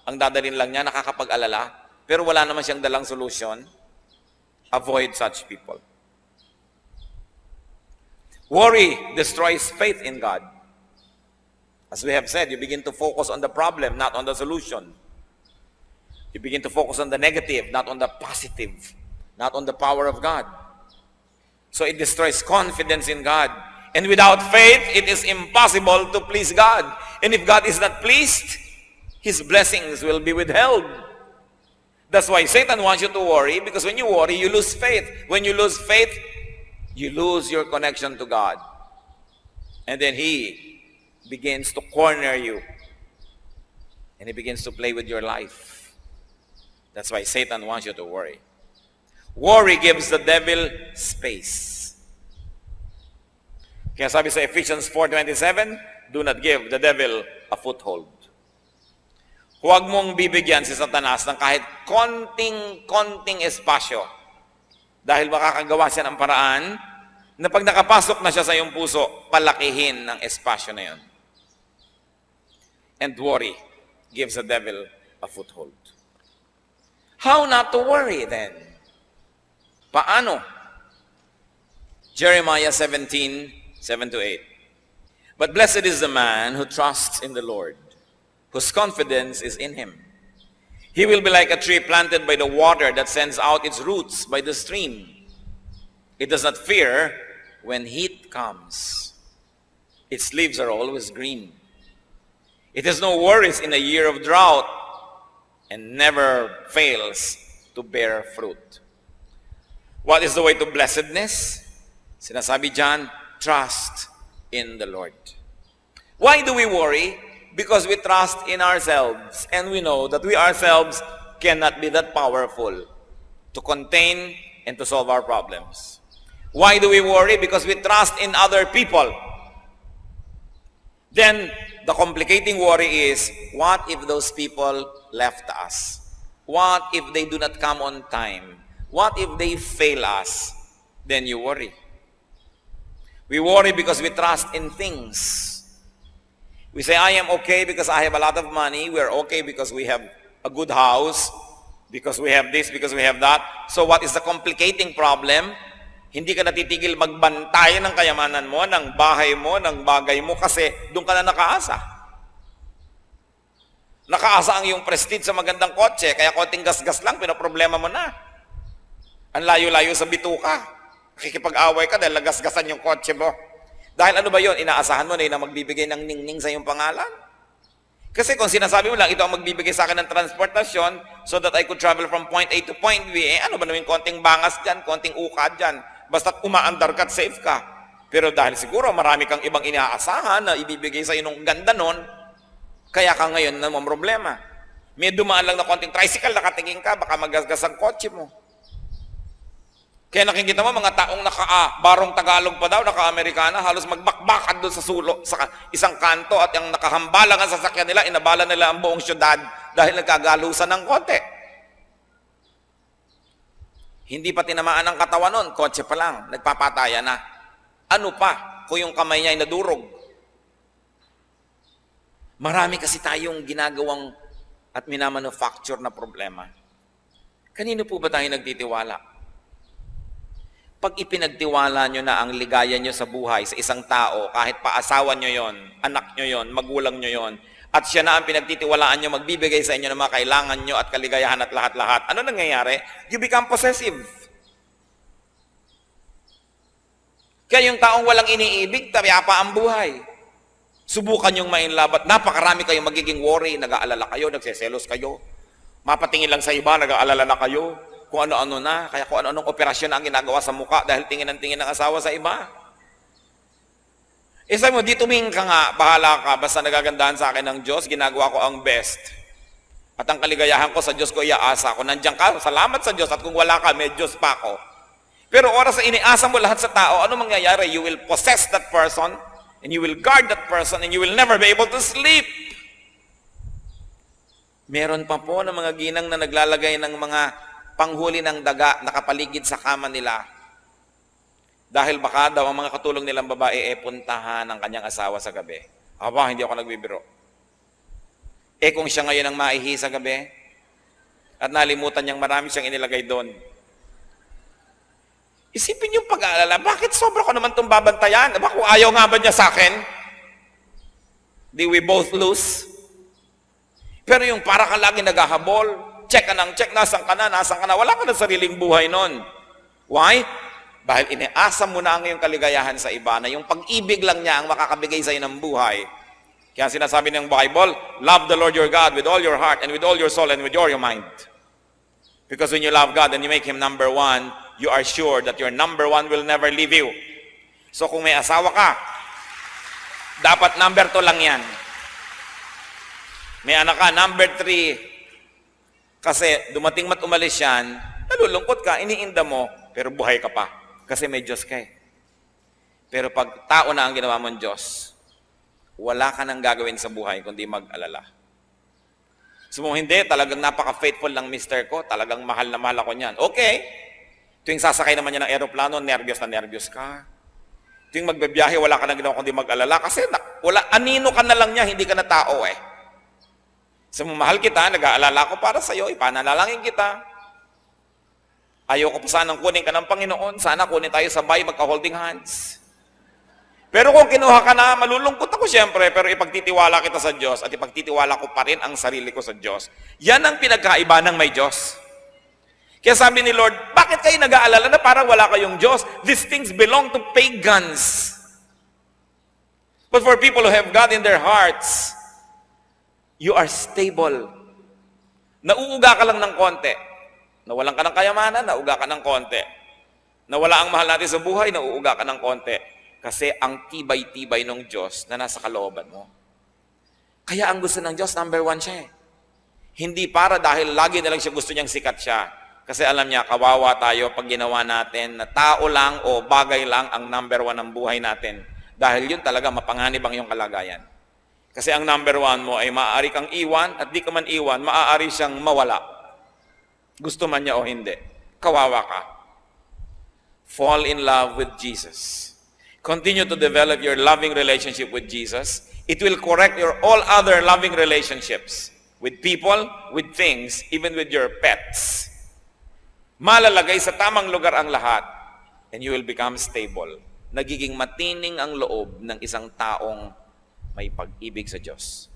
ang dadalhin lang niya, nakakapag-alala, pero wala naman siyang dalang solusyon? Avoid such people. Worry destroys faith in God. As we have said, you begin to focus on the problem, not on the solution. You begin to focus on the negative, not on the positive, not on the power of God. So it destroys confidence in God. And without faith, it is impossible to please God. And if God is not pleased, His blessings will be withheld. That's why Satan wants you to worry, because when you worry, you lose faith. When you lose faith, you lose your connection to God. And then He begins to corner you. And He begins to play with your life. That's why Satan wants you to worry. Worry gives the devil space. Kaya sabi sa Ephesians 4:27, do not give the devil a foothold. Huwag mong bibigyan si Satanas ng kahit konting espasyo. Dahil makakagawa siya ng paraan na pag nakapasok na siya sa iyong puso, palakihin ng espasyo na yun. And worry gives the devil a foothold. How not to worry then? Paano? Jeremiah 17:7-8. But blessed is the man who trusts in the Lord, whose confidence is in Him. He will be like a tree planted by the water that sends out its roots by the stream. It does not fear when heat comes. Its leaves are always green. It has no worries in a year of drought and never fails to bear fruit. What is the way to blessedness? Sinasabi dyan, trust in the Lord. Why do we worry? Because we trust in ourselves, and we know that we ourselves cannot be that powerful to contain and to solve our problems. Why do we worry? Because we trust in other people. Then, the complicating worry is, what if those people left us? What if they do not come on time? What if they fail us? then you worry. We worry because we trust in things. We say, I am okay because I have a lot of money. We are okay because we have a good house, because we have this, because we have that. So what is the complicating problem? Hindi ka natitigil magbantay ng kayamanan mo, ng bahay mo, ng bagay mo, kasi doon ka na nakaasa. Nakaasa ang iyong prestige sa magandang kotse, kaya konting gas-gas lang, pinaproblema mo na. Ang layo-layo sa bituka. Nakikipag-away ka dahil nagasgasan yung kotse mo. Dahil ano ba yun? Inaasahan mo na yun ang magbibigay ng ningning sa iyong pangalan? Kasi kung sinasabi mo lang, ito ang magbibigay sa akin ng transportasyon so that I could travel from point A to point B, ano ba naman konting bangas dyan, konting ukad dyan, basta't umaandar ka at safe ka. Pero dahil siguro marami kang ibang inaasahan na ibibigay sa iyo ng ganda nun, kaya ka ngayon na problema. May dumaan lang na konting tricycle, nakatingin ka, baka magasgas ang kotse mo. Kaya nakikita mo, mga taong barong Tagalog pa daw, naka-Amerikana, halos magbakbakan doon sa sulo, sa isang kanto, at yung nakahambalang ang sasakyan nila, inabala nila ang buong syudad dahil nagkagalusan ng konti. Hindi pa tinamaan ang katawan nun, kotse pa lang, nagpapataya na. Ano pa kung yung kamay niya ay nadurog? Marami kasi tayong ginagawang at minamanufacture na problema. Kanino po ba tayo nagtitiwala? Pag ipinagtiwala nyo na ang ligaya nyo sa buhay sa isang tao, kahit pa asawa nyo yon, anak nyo yon, magulang nyo yon, at siya na ang pinagtitiwalaan nyo, magbibigay sa inyo ng mga kailangan nyo at kaligayahan at lahat-lahat, ano nangyayari? You become possessive. Kaya yung taong walang iniibig, tapyapa ang buhay. Subukan yung mainlove at napakarami kayong magiging worry, nag-aalala kayo, nagseselos kayo. Mapatingin lang sa iba, nag-aalala na kayo. Kung ano-ano na, kaya kung ano-anong operasyon na ang ginagawa sa muka dahil tingin ng asawa sa iba. Sabi mo, di tumingin ka nga, bahala ka, basta nagagandahan sa akin ng Diyos, ginagawa ko ang best. At ang kaligayahan ko sa Diyos ko, iaasa ko. Nandiyan ka, salamat sa Diyos, at kung wala ka, may Diyos pa ako. Pero oras na iniasa mo lahat sa tao, ano mangyayari? You will possess that person, and you will guard that person, and you will never be able to sleep. Meron pa po ng mga ginang na naglalagay ng mga panghuli ng daga nakapaligid sa kama nila. Dahil baka daw ang mga katulong nilang babae puntahan ang kanyang asawa sa gabi. Aba, hindi ako nagbibiro. Kung siya ngayon ang maihi sa gabi, at nalimutan niyang marami siyang inilagay doon. Isipin yung pag-aalala, bakit sobra ko naman itong babantayan? Aba, kung ayaw nga ba niya sa akin? Di we both lose? Pero yung para ka lagi naghahabol, check ka ng check, nasan ka na, wala ka na sariling buhay nun. Why? Dahil iniasa mo na ang iyong kaligayahan sa iba, na yung pag-ibig lang niya ang makakabigay sa iyo ng buhay. Kaya sinasabi ng Bible, love the Lord your God with all your heart and with all your soul and with all your mind. Because when you love God and you make Him number one, you are sure that your number one will never leave you. So kung may asawa ka, dapat number 2 lang yan. May anak ka, number 3. Kasi dumating mat umalis yan, nalulungkot ka, iniinda mo, pero buhay ka pa. Kasi may Diyos ka eh. Pero pag tao na ang ginawa mong Diyos, wala ka nang gagawin sa buhay kundi mag-alala. So hindi, talagang napaka-faithful lang mister ko, talagang mahal na mahal ako niyan. Okay, tuwing sasakay naman niya ng aeroplano, nervyos na nervyos ka. Tuwing magbibiyahe, wala ka nang ginawa kundi mag-alala. Kasi anino ka na lang niya, hindi ka na tao eh. So, mahal kita, nag-aalala ko para sa iyo, ipanalangin kita. Ayoko pa sanang kunin ka ng Panginoon, sana kunin tayo sabay, magka-holding hands. Pero kung kinuha ka na, malulungkot ako siyempre, pero ipagtitiwala kita sa Diyos at ipagtitiwala ko pa rin ang sarili ko sa Diyos. Yan ang pinagkaiba ng may Diyos. Kaya sabi ni Lord, bakit kayo nag-aalala na parang wala kayong Diyos? These things belong to pagans. But for people who have God in their hearts, you are stable. Nauuga ka lang ng konti. Nawalan ka ng kayamanan, nauuga ka ng konti. Nawala ang mahal natin sa buhay, nauuga ka ng konti. Kasi ang tibay-tibay ng Diyos na nasa kalooban mo. Kaya ang gusto ng Diyos, number 1 siya eh. Hindi para dahil lagi na lang siya gusto niyang sikat siya. Kasi alam niya, kawawa tayo pag ginawa natin na tao lang o bagay lang ang number 1 ng buhay natin. Dahil yun talaga mapanganib ang iyong kalagayan. Kasi ang number 1 mo ay maaari kang iwan at di ka man iwan, maaari siyang mawala. Gusto man niya o hindi. Kawawa ka. Fall in love with Jesus. Continue to develop your loving relationship with Jesus. It will correct your all other loving relationships with people, with things, even with your pets. Malalagay sa tamang lugar ang lahat, and you will become stable. Nagiging matining ang loob ng isang taong may pag-ibig sa Diyos.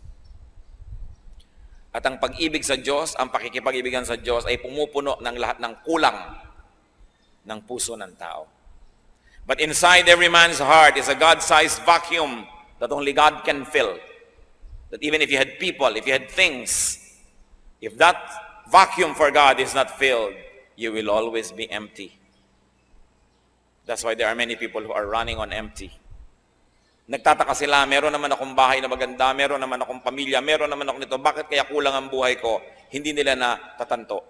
At ang pag-ibig sa Diyos, ang pakikipag-ibigan sa Diyos ay pumupuno ng lahat ng kulang ng puso ng tao. But inside every man's heart is a God-sized vacuum that only God can fill. That even if you had people, if you had things, if that vacuum for God is not filled, you will always be empty. That's why there are many people who are running on empty. Nagtataka sila, meron naman akong bahay na maganda, meron naman akong pamilya, meron naman akong nito, bakit kaya kulang ang buhay ko? Hindi nila na tatanto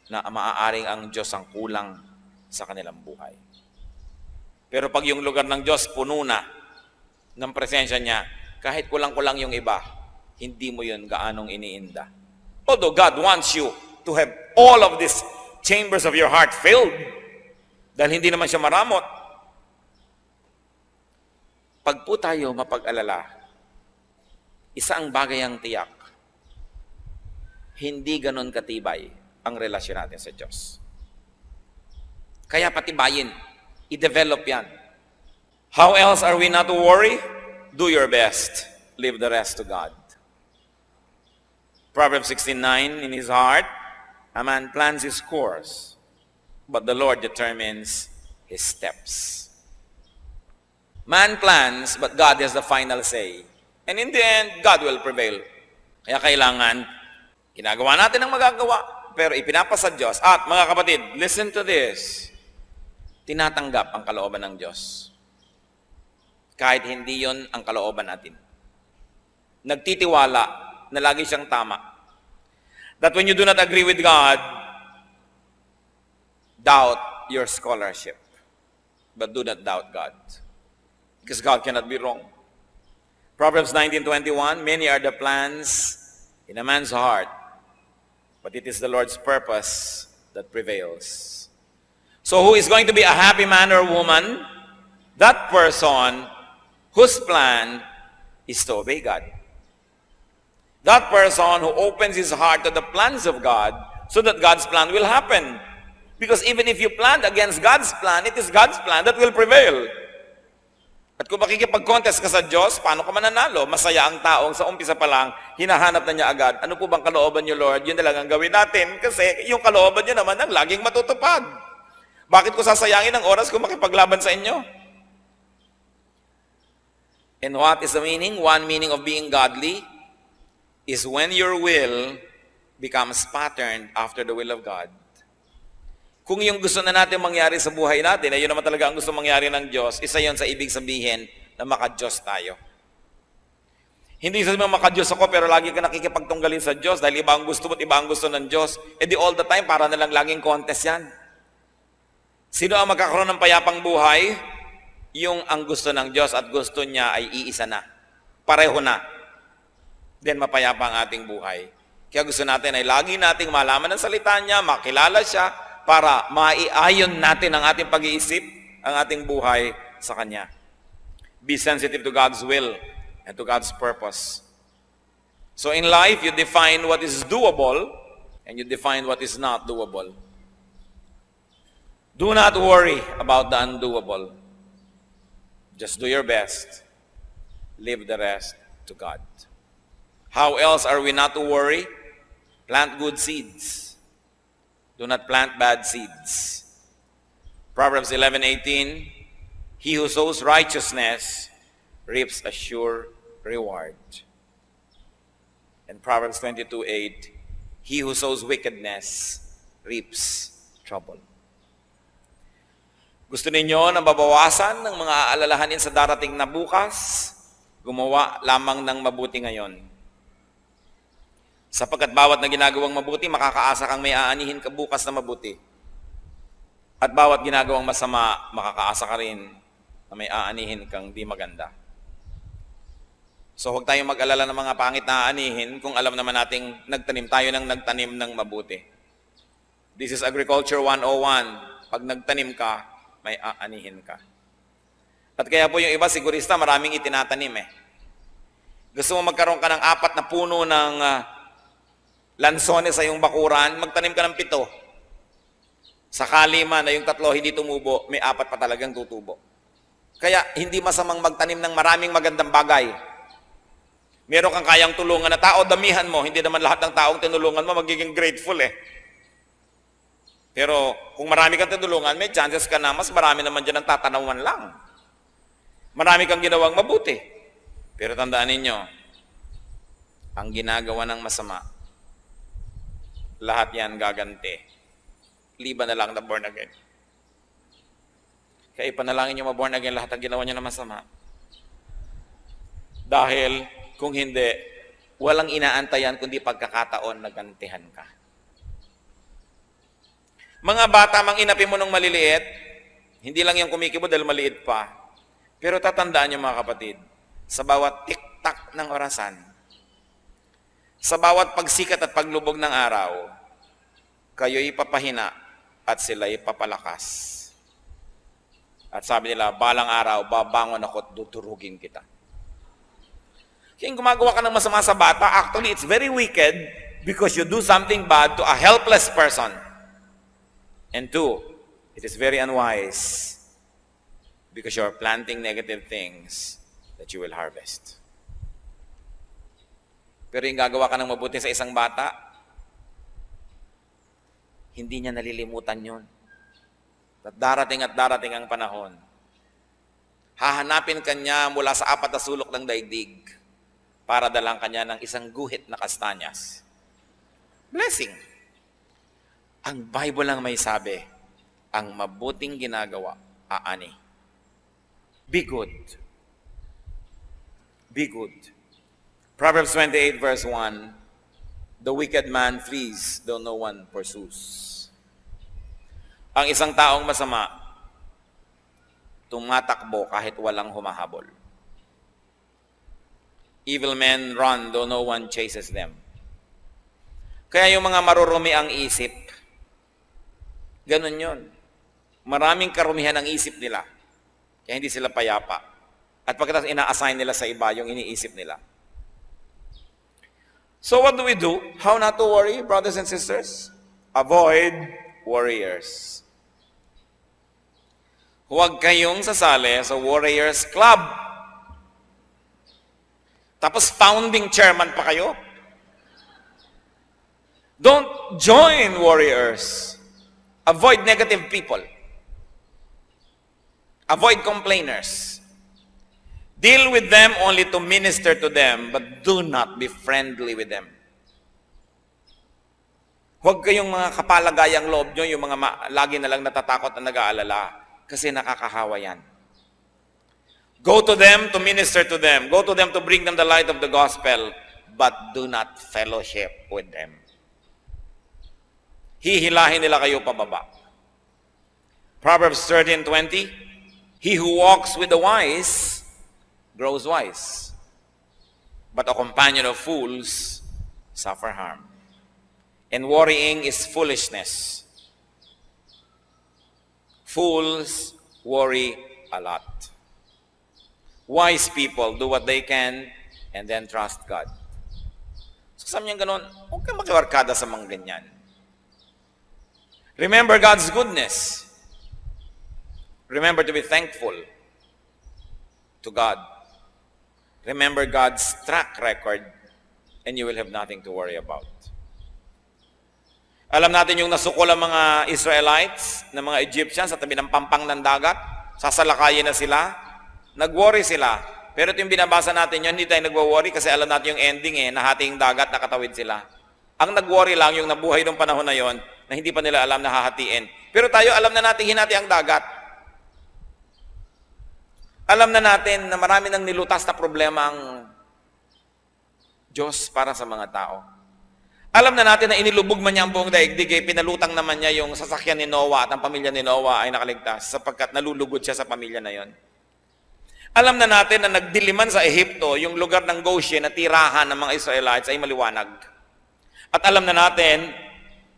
na maaaring ang Diyos ang kulang sa kanilang buhay. Pero pag yung lugar ng Diyos puno na ng presensya niya, kahit kulang-kulang yung iba, hindi mo yun gaanong iniinda. Although God wants you to have all of these chambers of your heart filled, dahil hindi naman siya maramot. Pag po tayo mapag-alala, isa ang bagay ang tiyak, hindi ganon katibay ang relasyon natin sa Diyos. Kaya patibayin, i-develop yan. How else are we not to worry? Do your best. Leave the rest to God. Proverbs 16:9, in his heart, a man plans his course, but the Lord determines his steps. Man plans, but God has the final say. And in the end, God will prevail. Kaya kailangan, ginagawa natin ang magagawa, pero ipinapasa Diyos. At mga kapatid, listen to this. Tinatanggap ang kalooban ng Diyos. Kahit hindi yon ang kalooban natin. Nagtitiwala na lagi siyang tama. That when you do not agree with God, doubt your scholarship. But do not doubt God. Because God cannot be wrong. Proverbs 19:21, many are the plans in a man's heart, but it is the Lord's purpose that prevails. So who is going to be a happy man or woman? That person whose plan is to obey God. That person who opens his heart to the plans of God so that God's plan will happen. Because even if you plan against God's plan, it is God's plan that will prevail. At kung makikipag-contest ka sa Diyos, paano ka mananalo? Masaya ang taong sa umpisa pa lang, hinahanap na niya agad. Ano po bang kalooban niyo, Lord? Yun na lang ang gawin natin. Kasi yung kalooban niyo naman ang laging matutupad. Bakit ko sasayangin ang oras kung makipaglaban sa inyo? And what is the meaning? One meaning of being godly is when your will becomes patterned after the will of God. Kung yung gusto na natin mangyari sa buhay natin, ay yun naman talaga ang gusto mangyari ng Diyos, isa yon sa ibig sabihin na maka-Diyos tayo. Hindi sabihin maka-Diyos ako, pero lagi ka nakikipagtunggalin sa Diyos dahil iba ang gusto mo at iba ang gusto ng Diyos. E di all the time, para na lang laging contest yan. Sino ang magkakaroon ng payapang buhay? Yung ang gusto ng Diyos at gusto niya ay iisa na. Pareho na. Then mapayapa ang ating buhay. Kaya gusto natin ay lagi nating malaman ang salita niya, makilala siya, para maiayon natin ang ating pag-iisip, ang ating buhay sa Kanya. Be sensitive to God's will and to God's purpose. So in life, you define what is doable and you define what is not doable. Do not worry about the undoable. Just do your best. Leave the rest to God. How else are we not to worry? Plant good seeds. Do not plant bad seeds. Proverbs 11:18, he who sows righteousness reaps a sure reward. And Proverbs 22:8, he who sows wickedness reaps trouble. Gusto ninyo na mabawasan ng mga aalalahanin sa darating na bukas? Gumawa lamang ng mabuti ngayon. Sapagkat bawat na ginagawang mabuti, makakaasa kang may aanihin ka bukas na mabuti. At bawat ginagawang masama, makakaasa ka rin na may aanihin kang di maganda. So huwag tayong mag-alala ng mga pangit na aanihin kung alam naman nating nagtanim tayo ng nagtanim ng mabuti. This is Agriculture 101. Pag nagtanim ka, may aanihin ka. At kaya po yung iba sigurista, maraming itinatanim eh. Gusto mo magkaroon ka ng 4 na puno ng lansones sa iyong bakuran, magtanim ka ng 7. Sakali man na yung 3 hindi tumubo, may 4 pa talagang tutubo. Kaya hindi masamang magtanim ng maraming magandang bagay. Meron kang kayang tulungan na tao, damihan mo. Hindi naman lahat ng taong tinulungan mo magiging grateful eh. Pero kung marami kang tinulungan, may chances ka na mas marami naman dyan ang tatanawan lang. Marami kang ginawang mabuti. Pero tandaan ninyo, ang ginagawa ng masama, lahat yan gaganti. Liban na lang na born again. Kaya ipanalangin nyo ma-born again lahat ang ginawa nyo na masama. Dahil kung hindi, walang inaantayan kundi pagkakataon na gantihan ka. Mga bata, mang inapi mo nung maliliit, hindi lang yung kumikibo dahil maliit pa. Pero tatandaan nyo mga kapatid, sa bawat tik-tak ng orasan, sa bawat pagsikat at paglubog ng araw, kayo'y papahina at sila'y papalakas. At sabi nila, balang araw, babangon ako at dudurugin kita. Kaya gumagawa ka ng masama sa bata, actually, it's very wicked because you do something bad to a helpless person. And 2, it is very unwise because you are planting negative things that you will harvest. Pero yung gagawa ka ng mabuti sa isang bata, hindi niya nalilimutan yun. At darating ang panahon. Hahanapin kanya mula sa 4 na sulok ng daigdig para dalang kanya ng isang guhit na kastanyas. Blessing. Ang Bible lang may sabi, ang mabuting ginagawa, aani. Be good. Be good. Proverbs 28 verse 1, the wicked man flees, though no one pursues. Ang isang taong masama, tumatakbo kahit walang humahabol. Evil men run, though no one chases them. Kaya yung mga marurumi ang isip, ganun yun. Maraming karumihan ang isip nila. Kaya hindi sila payapa. At pagkatapos ina-assign nila sa iba yung iniisip nila. So what do we do? How not to worry, brothers and sisters? Avoid warriors. Huwag kayong sasali sa Warriors Club. Tapos founding chairman pa kayo. Don't join warriors. Avoid negative people. Avoid complainers. Deal with them only to minister to them, but do not be friendly with them. Huwag kayong mga kapalagayang loob nyo, yung mga lagi na lang natatakot at nag-aalala. Kasi nakakahawa yan. Go to them to minister to them. Go to them to bring them the light of the gospel. But do not fellowship with them. Hihilahin nila kayo pababa. Proverbs 13:20, he who walks with the wise grows wise. But a companion of fools suffer harm. And worrying is foolishness. Fools worry a lot. Wise people do what they can and then trust God. So sabi niya ganun, huwag kang makiwarkada sa mga ganyan. Remember God's goodness. Remember to be thankful to God. Remember God's track record and you will have nothing to worry about. Alam natin yung nasukol ang mga Israelites, ng mga Egyptians sa tabi ng pampang ng dagat, sasalakayin na sila, nag-worry sila. Pero ito yung binabasa natin yun, hindi tayo nag-worry kasi alam natin yung ending nahati yung dagat, nakatawid sila. Ang nag-worry lang yung nabuhay ng panahon na yon na hindi pa nila alam na hahatiin. Pero tayo alam na natin hinati ang dagat. Alam na natin na marami nang nilutas na problema ang Diyos para sa mga tao. Alam na natin na inilubog man niya ang buong daigdig, pinalutang naman niya yung sasakyan ni Noah at ang pamilya ni Noah ay nakaligtas sapagkat nalulugod siya sa pamilya na yon. Alam na natin na nagdiliman sa Ehipto, yung lugar ng Goshen na tirahan ng mga Israelites ay maliwanag. At alam na natin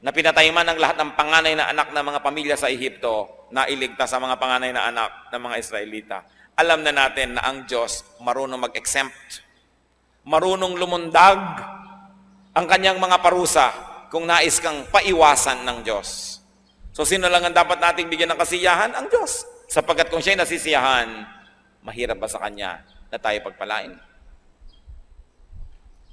na pinatay man ang lahat ng panganay na anak ng mga pamilya sa Ehipto nailigtas sa mga panganay na anak ng mga Israelita. Alam na natin na ang Diyos marunong mag-exempt, marunong lumundag ang kanyang mga parusa kung nais kang paiwasan ng Diyos. So sino lang ang dapat nating bigyan ng kasiyahan? Ang Diyos. Sapagkat kung siya'y nasisiyahan, mahirap ba sa Kanya na tayo pagpalain?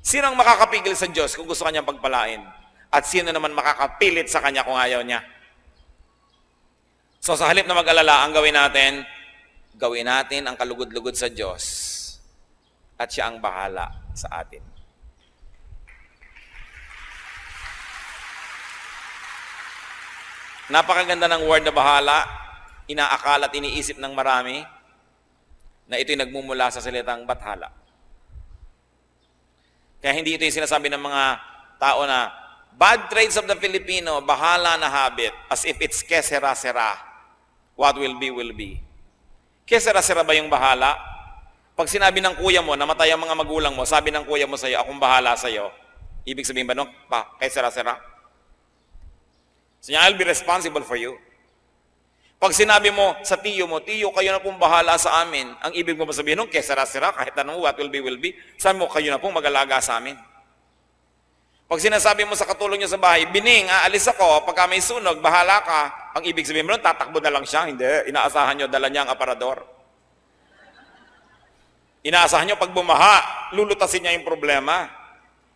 Sino ang makakapigil sa Diyos kung gusto Kanyang pagpalain? At sino naman makakapilit sa Kanya kung ayaw Niya? So sa halip na mag-alala, ang gawin natin ang kalugod-lugod sa Diyos at siya ang bahala sa atin. Napakaganda ng word na bahala, inaakala at iniisip ng marami na ito'y nagmumula sa salitang bathala. Kaya hindi ito yung sinasabi ng mga tao na bad traits of the Filipino, bahala na habit, as if it's kesera-sera. What will be, will be. Kesera-sera ba yung bahala? Pag sinabi ng kuya mo, namatay ang mga magulang mo, sabi ng kuya mo sa'yo, akong bahala sa'yo, ibig sabihin ba, no? Kesera-sera? So, I'll be responsible for you. Pag sinabi mo sa tiyo mo, tiyo, kayo na pong bahala sa amin, ang ibig mo ba sabihin nung, kesera-sera, kahit anong what will be, sabi mo, kayo na pong mag-alaga sa amin. Pag sinasabi mo sa katulong niyo sa bahay, Bining, aalis ako, pagka may sunog, bahala ka. Ang ibig sabihin mo nun, tatakbo na lang siya. Hindi, inaasahan niyo, dala niya ang aparador. Inaasahan niyo, pag bumaha, lulutasin niya yung problema.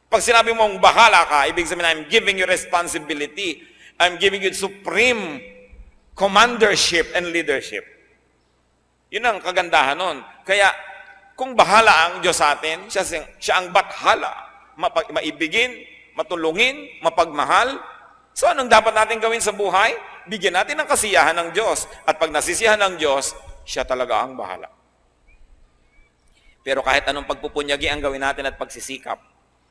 Pag sinabi mong bahala ka, ibig sabihin, I'm giving you responsibility. I'm giving you supreme commandership and leadership. Yun ang kagandahan nun. Kaya, kung bahala ang Diyos sa atin, siya ang bathala, maibigin, matulungin, mapagmahal. So anong dapat natin gawin sa buhay? Bigyan natin ng kasiyahan ng Diyos. At pag nasisiyahan ng Diyos, siya talaga ang bahala. Pero kahit anong pagpupunyagi ang gawin natin at pagsisikap,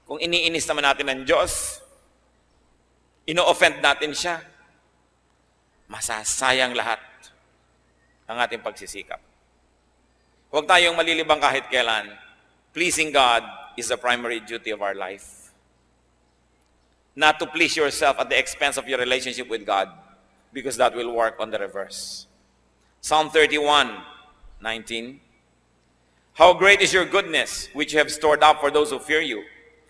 kung iniinis naman natin ng Diyos, ino-offend natin siya, masasayang lahat ang ating pagsisikap. Huwag tayong malilibang kahit kailan. Pleasing God is the primary duty of our life. Not to please yourself at the expense of your relationship with God, because that will work on the reverse. Psalm 31:19. How great is your goodness, which you have stored up for those who fear you,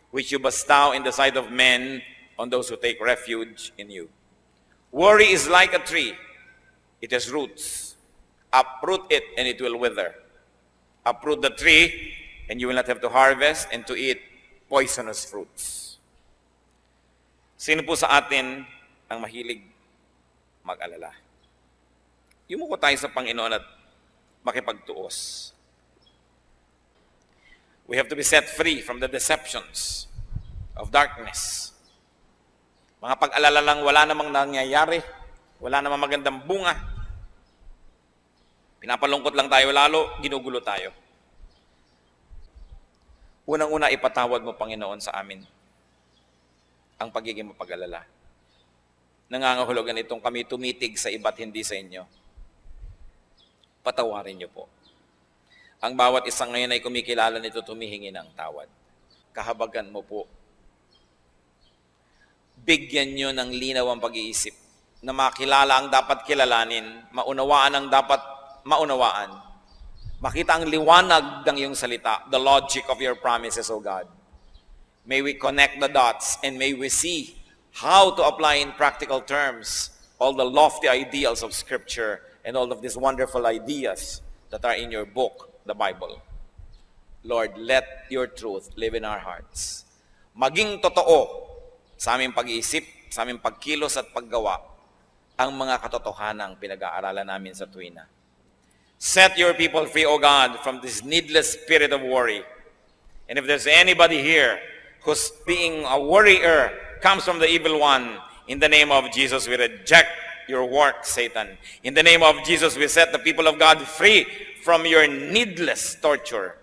which you bestow in the sight of men on those who take refuge in you. Worry is like a tree. It has roots. Uproot it and it will wither. Uproot the tree and you will not have to harvest and to eat poisonous fruits. Sino po sa atin ang mahilig mag-alala? Yumuko tayo sa Panginoon at makipagtuos. We have to be set free from the deceptions of darkness. Mga pag-alala lang, wala namang nangyayari, wala namang magandang bunga. Pinapalungkot lang tayo lalo, ginugulo tayo. Unang-una, ipatawad mo, Panginoon, sa amin ang pagiging mapag-alala. Nangangahulugan itong kami tumitig sa iba't hindi sa inyo. Patawarin niyo po. Ang bawat isang ngayon ay kumikilala nito, tumihingi ng tawad. Kahabagan mo po. Bigyan niyo ng linaw ang pag-iisip na makilala ang dapat kilalanin, maunawaan ang dapat maunawaan. Makita ang liwanag ng iyong salita, the logic of your promises, O God. May we connect the dots and may we see how to apply in practical terms all the lofty ideals of Scripture and all of these wonderful ideas that are in your book, the Bible. Lord, let your truth live in our hearts. Maging totoo sa aming pag-iisip, sa aming pagkilos at paggawa, ang mga katotohanang pinag-aaralan namin sa tuwina. Set your people free, O God, from this needless spirit of worry. And if there's anybody here who's being a worrier, comes from the evil one, in the name of Jesus, we reject your work, Satan. In the name of Jesus, we set the people of God free from your needless torture.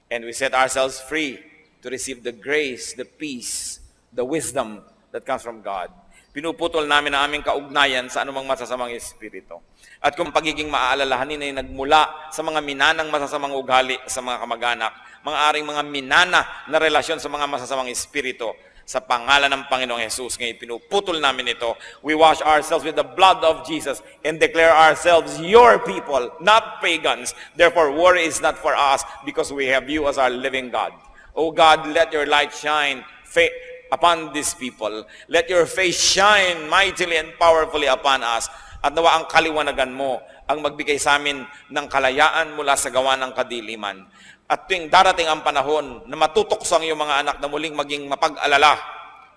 And we set ourselves free to receive the grace, the peace, the wisdom that comes from God. Pinuputol namin ang aming kaugnayan sa anumang masasamang espiritu. At kung pagiging maaalalahanin ay nagmula sa mga minanang masasamang ugali sa mga kamag-anak, mga aring mga minana na relasyon sa mga masasamang espiritu, Sa pangalan ng Panginoong Jesus, ngayon pinuputol namin ito. We wash ourselves with the blood of Jesus and declare ourselves your people, not pagans. Therefore, worry is not for us because we have you as our living God. O God, let your light shine upon these people. Let your face shine mightily and powerfully upon us. At nawa ang kaliwanagan mo ang magbigay sa amin ng kalayaan mula sa gawa ng kadiliman. At tuwing darating ang panahon na matutokso ang iyong mga anak na muling maging mapag-alala,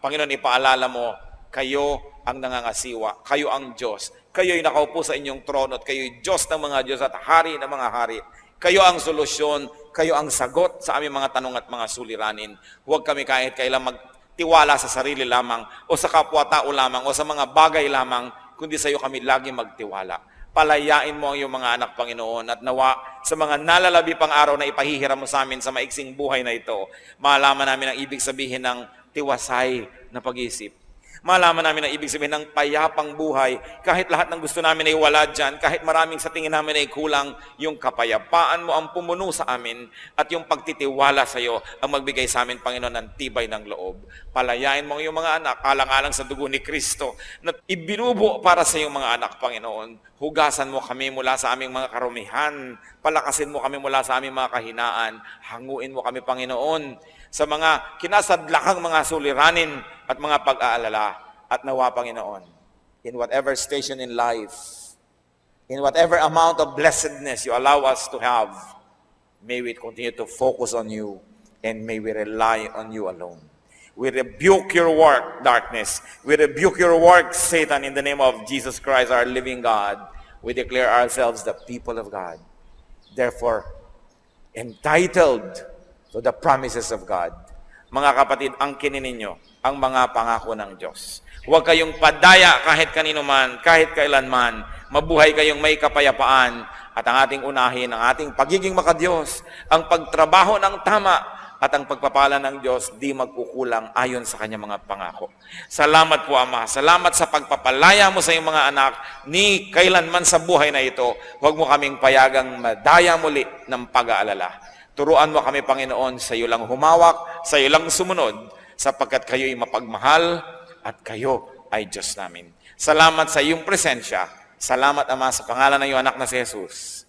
Panginoon, ipaalala mo, kayo ang nangangasiwa, kayo ang Diyos, kayo'y nakaupo sa inyong trono, at kayo'y Diyos ng mga Diyos at hari ng mga hari. Kayo ang solusyon, kayo ang sagot sa aming mga tanong at mga suliranin. Huwag kami kahit kailan magtiwala sa sarili lamang, o sa kapwa-tao lamang, o sa mga bagay lamang, kundi sa iyo kami lagi magtiwala. Palayain mo ang iyong mga anak, Panginoon, at nawa sa mga nalalabi pang araw na ipahihiram mo sa amin sa maiksing buhay na ito, malaman namin ang ibig sabihin ng tiwasay na pag-iisip. Malaman namin ang ibig sabihin ng payapang buhay. Kahit lahat ng gusto namin ay wala dyan, kahit maraming sa tingin namin ay kulang, yung kapayapaan mo ang pumuno sa amin at yung pagtitiwala sa iyo ang magbigay sa amin, Panginoon, ng tibay ng loob. Palayain mo ang iyong mga anak, alang-alang sa dugo ni Kristo na ibinubo para sa iyong mga anak, Panginoon. Hugasan mo kami mula sa aming mga karumihan. Palakasin mo kami mula sa aming mga kahinaan. Hanguin mo kami, Panginoon, sa mga kinasadlakang mga suliranin at mga pag-aalala. At nawa, Panginoon, in whatever station in life, in whatever amount of blessedness you allow us to have, may we continue to focus on you and may we rely on you alone. We rebuke your work, darkness. We rebuke your work, Satan, in the name of Jesus Christ, our living God. We declare ourselves the people of God. Therefore, entitled to the promises of God. Mga kapatid, angkinin ninyo ang mga pangako ng Diyos. Huwag kayong padaya kahit kanino man, kahit kailanman. Mabuhay kayong may kapayapaan at ang ating unahin, ang ating pagiging makadiyos, ang pagtrabaho ng tama, at ang pagpapala ng Diyos di magkukulang ayon sa kanyang mga pangako. Salamat po, Ama. Salamat sa pagpapalaya mo sa iyong mga anak ni kailanman sa buhay na ito. Huwag mo kaming payagang madaya muli ng pag-aalala. Turuan mo kami, Panginoon, sa iyo lang humawak, sa iyo lang sumunod, sapagkat kayo'y mapagmahal at kayo ay Diyos namin. Salamat sa iyong presensya. Salamat, Ama, sa pangalan ng iyong anak na si Jesus.